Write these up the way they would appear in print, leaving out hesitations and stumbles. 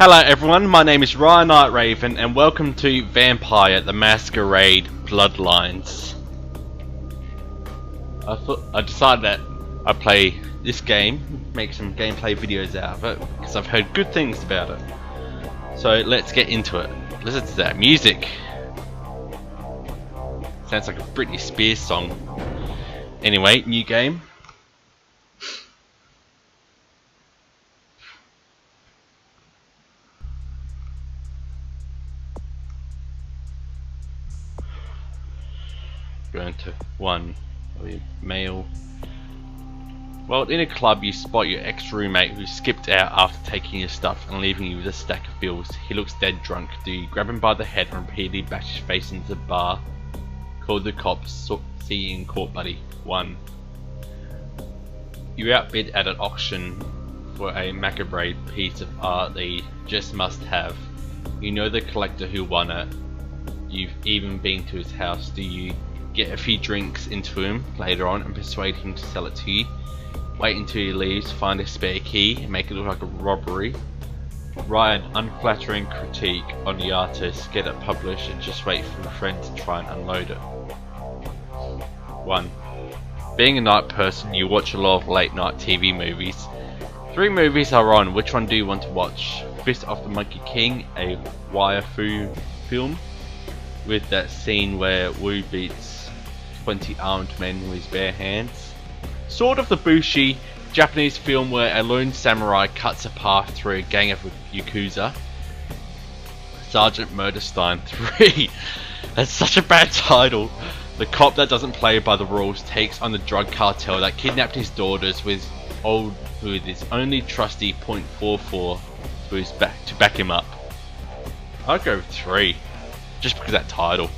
Hello everyone, my name is Ryan Nightraven and welcome to Vampire the Masquerade Bloodlines. I decided that I'd play this game, make some gameplay videos out of it, because I've heard good things about it. So let's get into it. Listen to that music. Sounds like a Britney Spears song. Anyway, new game. Going to one male. Well, in a club you spot your ex-roommate who skipped out after taking your stuff and leaving you with a stack of bills. He looks dead drunk. Do you grab him by the head and repeatedly bash his face into the bar? Call the cops. See you in court, buddy. 1. You outbid at an auction for a Masquerade piece of art that you just must have. You know the collector who won it. You've even been to his house. Do you get a few drinks into him later on and persuade him to sell it to you? Wait until he leaves, find a spare key and make it look like a robbery. Write an unflattering critique on the artist, get it published and just wait for a friend to try and unload it. 1. Being a night person, you watch a lot of late night TV movies. 3 movies are on, which one do you want to watch? Fist of the Monkey King, a wire fu film with that scene where Wu beats 20 armed men with his bare hands. Sword of the Bushi, Japanese film where a lone samurai cuts a path through a gang of Yakuza. Sergeant Murderstein 3. That's such a bad title. The cop that doesn't play by the rules takes on the drug cartel that kidnapped his daughters with his only trusty .44 to back him up. I'd go with 3, just because of that title.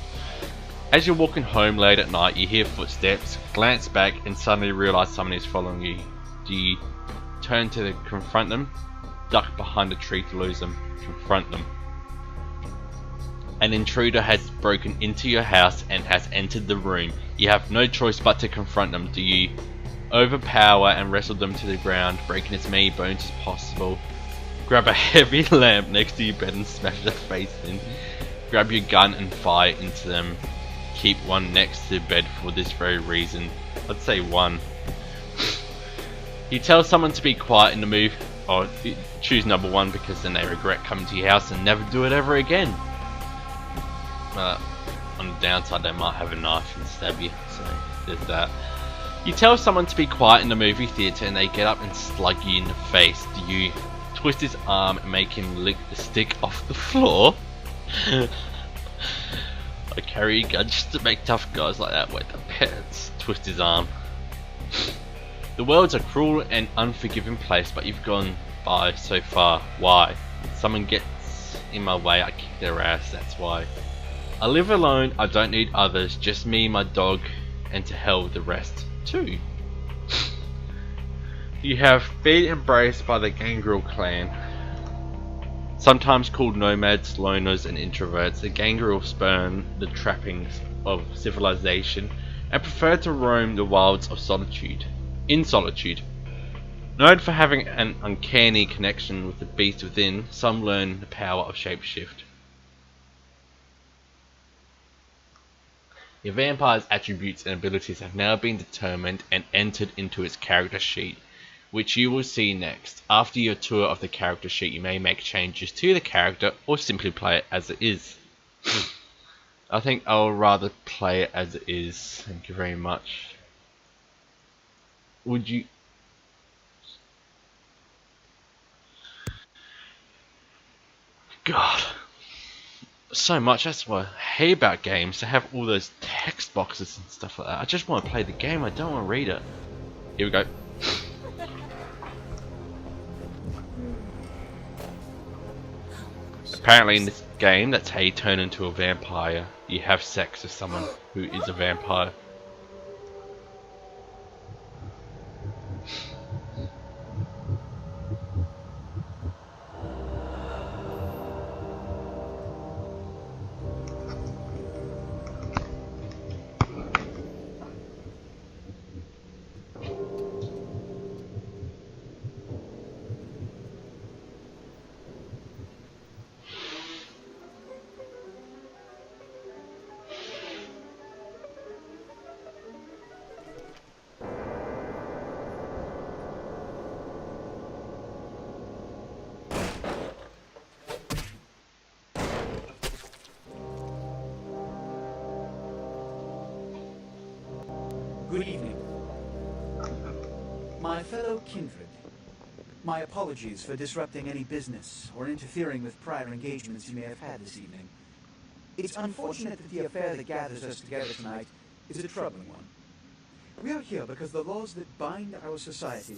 As you're walking home late at night, you hear footsteps, glance back and suddenly realise someone is following you. Do you turn to confront them? Duck behind a tree to lose them. Confront them. An intruder has broken into your house and has entered the room. You have no choice but to confront them. Do you overpower and wrestle them to the ground, breaking as many bones as possible? Grab a heavy lamp next to your bed and smash their face in. Grab your gun and fire into them. Keep one next to the bed for this very reason. I'd say 1. You tell someone to be quiet in the movie, or choose number 1 because then they regret coming to your house and never do it ever again. On the downside, they might have a knife and stab you, so there's that. You tell someone to be quiet in the movie theatre and they get up and slug you in the face. Do you twist his arm and make him lick the stick off the floor? I carry a gun just to make tough guys like that wet their pants. Twist his arm. The world's a cruel and unforgiving place, but you've gone by so far. Why? Someone gets in my way, I kick their ass, that's why. I live alone, I don't need others, just me, my dog, and to hell with the rest, too. You have been embraced by the Gangrel clan. Sometimes called nomads, loners and introverts, the Gangrel spurn the trappings of civilization and prefer to roam the wilds of solitude. In solitude. Known for having an uncanny connection with the beast within, some learn the power of shapeshift. Your vampire's attributes and abilities have now been determined and entered into its character sheet, which you will see next. After your tour of the character sheet, you may make changes to the character or simply play it as it is. I think I'll rather play it as it is. Thank you very much. Would you... God. So much, that's what I hate about games, to have all those text boxes and stuff like that. I just want to play the game, I don't want to read it. Here we go. Apparently in this game, that's how you turn into a vampire. You have sex with someone who is a vampire. Good evening. My fellow kindred, my apologies for disrupting any business or interfering with prior engagements you may have had this evening. It's unfortunate that the affair that gathers us together tonight is a troubling one. We are here because the laws that bind our society,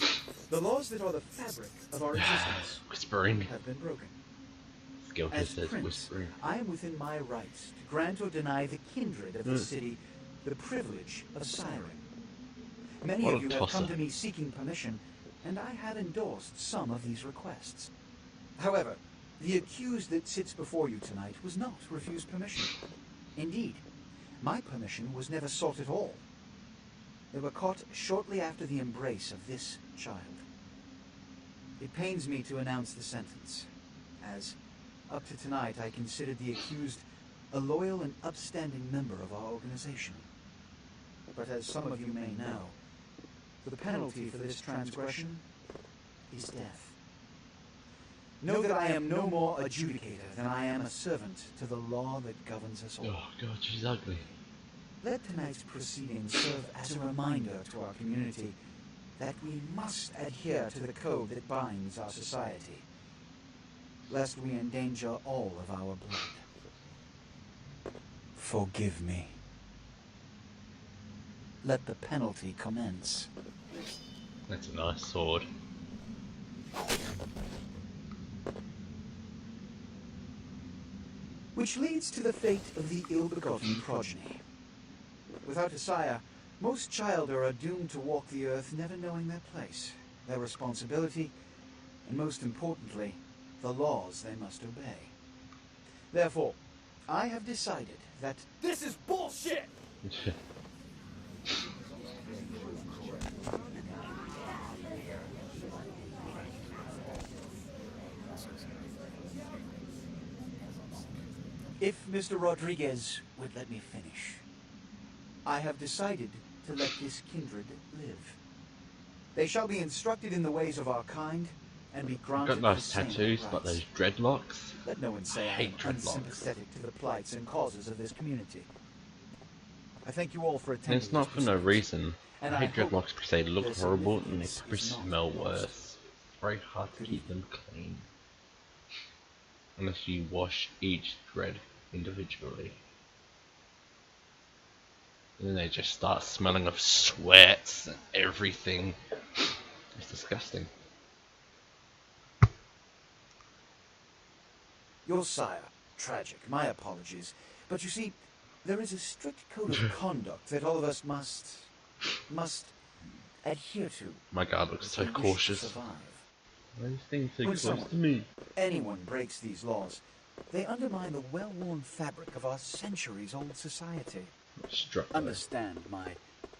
the laws that are the fabric of our existence, Whispering. have been broken. Skill As says Prince, whispering. I am within my rights to grant or deny the kindred of the city the privilege of siring. Many What of a you have tosser. come to me seeking permission, and I have endorsed some of these requests. However, the accused that sits before you tonight was not refused permission. Indeed, my permission was never sought at all. They were caught shortly after the embrace of this child. It pains me to announce the sentence, as up to tonight I considered the accused a loyal and upstanding member of our organization. But as some of you may know, the penalty for this transgression is death. Know that I am no more adjudicator than I am a servant to the law that governs us all. Oh god, she's ugly. Let tonight's proceedings serve as a reminder to our community that we must adhere to the code that binds our society, lest we endanger all of our blood. Forgive me. Let the penalty commence. That's a nice sword. Which leads to the fate of the ill-begotten progeny. Without a sire, most children are doomed to walk the earth never knowing their place, their responsibility, and most importantly, the laws they must obey. Therefore, I have decided that this is bullshit! If Mr. Rodriguez would let me finish. I have decided to let this kindred live. They shall be instructed in the ways of our kind and be I've granted got nice the same tattoos, rights. but those dreadlocks. Let no one say I am hate dreadlocks. unsympathetic to the plights and causes of this community. I thank you all for And attending. it's not for this no proceedings. reason. And I hate hope dreadlocks because they look their horrible and they significance probably is not smell lost. worse. It's very hard to Good keep them clean. Unless you wash each dread individually. And then they just start smelling of sweats and everything. It's disgusting. Your sire, tragic, my apologies. But you see, there is a strict code of conduct that all of us must adhere to. My god looks so if we wish to cautious. survive. Why are these things so When close someone- to me? Anyone breaks these laws, they undermine the well-worn fabric of our centuries-old society. Struck by. Understand my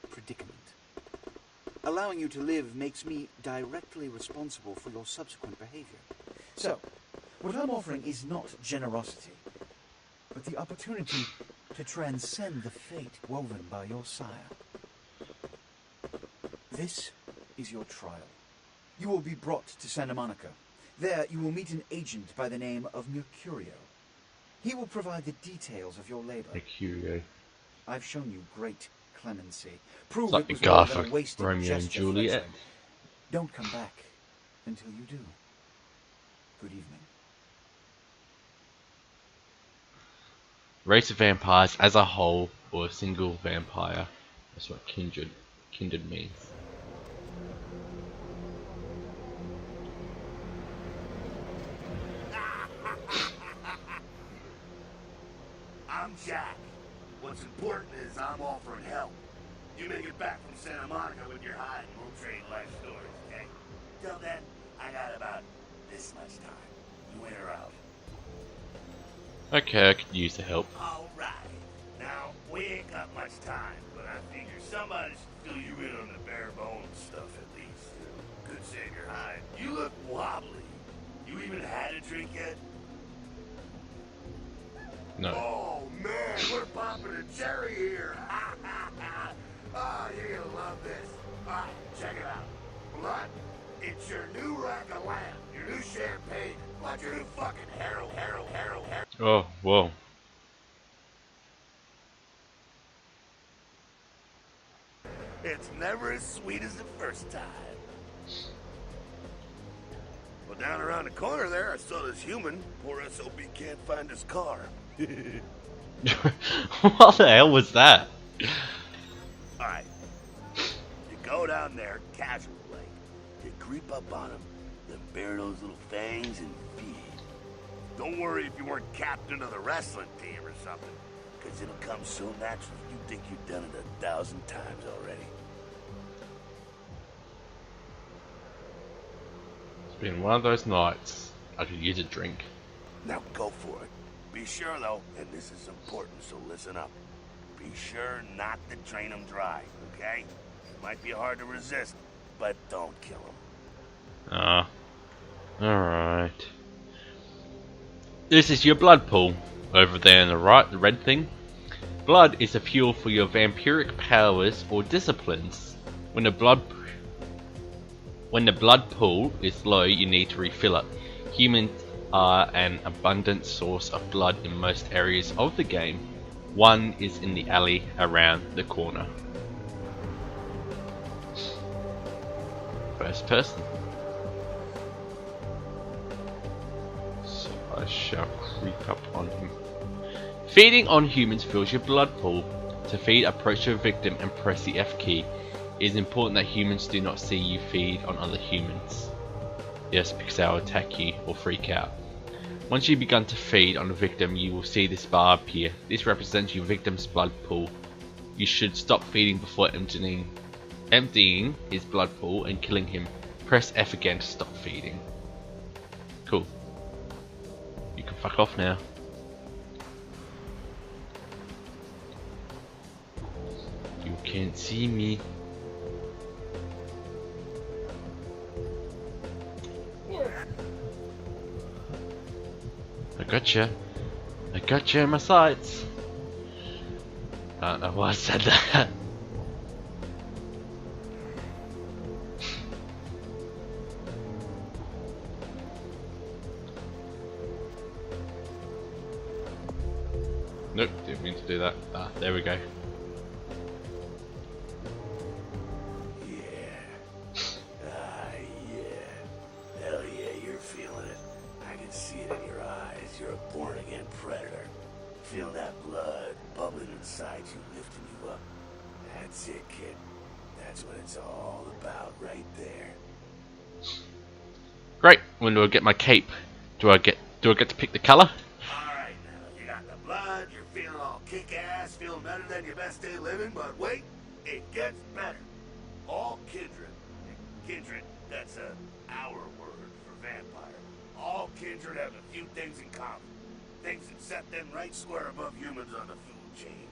predicament. Allowing you to live makes me directly responsible for your subsequent behavior. So, what I'm offering is not generosity, but the opportunity to transcend the fate woven by your sire. This is your trial. You will be brought to Santa Monica. There you will meet an agent by the name of Mercurio. He will provide the details of your labor. Mercurio. I've shown you great clemency. Prove It's like it the was guy more than a for wasted Romeo and gesture, Juliet. fledgling. Don't come back until you do. Good evening. Race of vampires as a whole, or a single vampire. That's what kindred means. I'm Jack. What's important is I'm offering help. You make it back from Santa Monica with your hide and we'll trade life stories, okay? Till then, I got about this much time. You in or out? Okay, I could use the help. Alright. Now, we ain't got much time, but I figure somebody should fill you in on the bare bones stuff at least. Could save your hide. You look wobbly. You even had a drink yet? No. Oh man, we're popping a cherry here. Oh, you're gonna love this. Alright, check it out. Blood, it's your new rack of lamb, your new champagne, like your new fucking Harold. Oh, whoa. It's never as sweet as the first time. Well, down around the corner there, I saw this human. Poor SOB can't find his car. What the hell was that? Alright. You go down there, casual like. You creep up on him, then bare those little fangs and feed. Don't worry if you weren't captain of the wrestling team or something, because it'll come so natural you think you've done it 1,000 times already. It's been one of those nights I could use a drink. Now go for it. Be sure though, and this is important, so listen up. Be sure not to drain him dry, okay? It might be hard to resist, but don't kill him. Alright. This is your blood pool. Over there on the right, the red thing. Blood is a fuel for your vampiric powers or disciplines. When the blood pool is low, you need to refill it. Humans are an abundant source of blood in most areas of the game. One is in the alley around the corner. First person. So I shall creep up on him. Feeding on humans fills your blood pool. To feed, approach your victim and press the F key. It is important that humans do not see you feed on other humans. Yes, because they'll attack you or freak out. Once you've begun to feed on a victim, you will see this bar appear. This represents your victim's blood pool. You should stop feeding before emptying his blood pool and killing him. Press F again to stop feeding. Cool. You can fuck off now. You can't see me. I gotcha in my sights. I don't know why I said that. Nope, didn't mean to do that. Ah, there we go. Feel that blood bubbling inside you, lifting you up. That's it, kid. That's what it's all about right there. Great. When do I get my cape? Do I get to pick the color? Alright now, you got the blood, you're feeling all kick-ass, feeling better than your best day living, but wait, it gets better. All kindred. Kindred, that's our word for vampire. All kindred have a few things in common. Things that set them right square above humans on the food chain.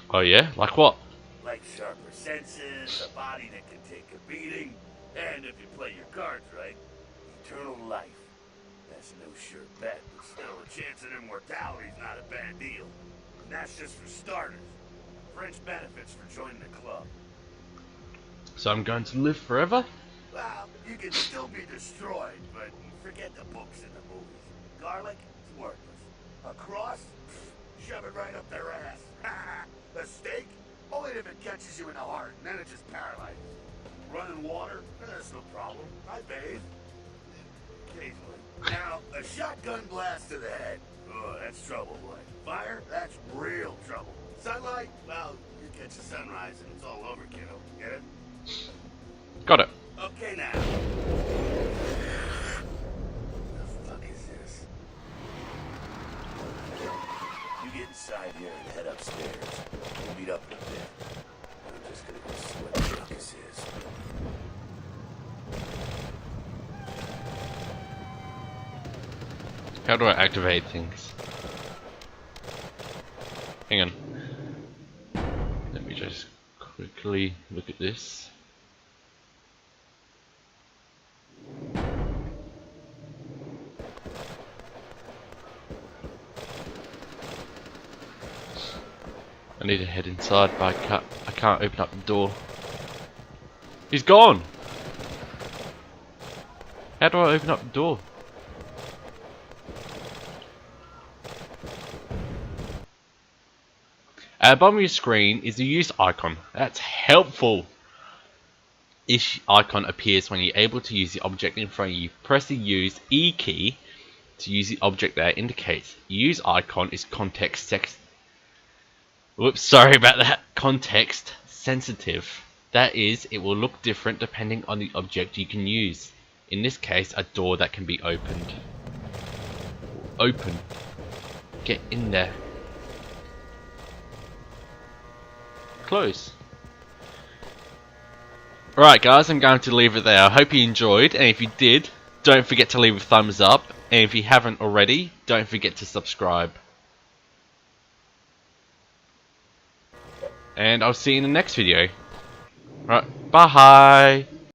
Oh yeah? Like what? Like sharper senses, a body that can take a beating, and if you play your cards right, eternal life. That's no sure bet, but still a chance at immortality is not a bad deal. And that's just for starters. French benefits for joining the club. So I'm going to live forever? Well, you can still be destroyed, but forget the books and the movies. Garlic? Worthless. A cross? Shove it right up their ass. A steak? Only if it catches you in the heart, and then it just paralyzes. Running water? That's no problem. I bathe. Occasionally. Now, a shotgun blast to the head. Oh, that's trouble, boy. Fire? That's real trouble. Sunlight? Well, you catch the sunrise and it's all over, kiddo. Get it? Got it. Okay, now. The fuck is this? You get inside here and head upstairs. We'll meet up in a bit. I'm just gonna go see what the ruckus is. How do I activate things? Hang on. Let me just quickly look at this. I need to head inside, but I can't open up the door. He's gone! How do I open up the door? At the bottom of your screen is the use icon. That's helpful. This icon appears when you're able to use the object in front of you. Press the use E key to use the object that it indicates. Use icon is context context sensitive. That is, it will look different depending on the object you can use. In this case, a door that can be opened. Open. Get in there. Close. Alright guys, I'm going to leave it there. I hope you enjoyed, and if you did, don't forget to leave a thumbs up, and if you haven't already, don't forget to subscribe. And I'll see you in the next video. Right, bye!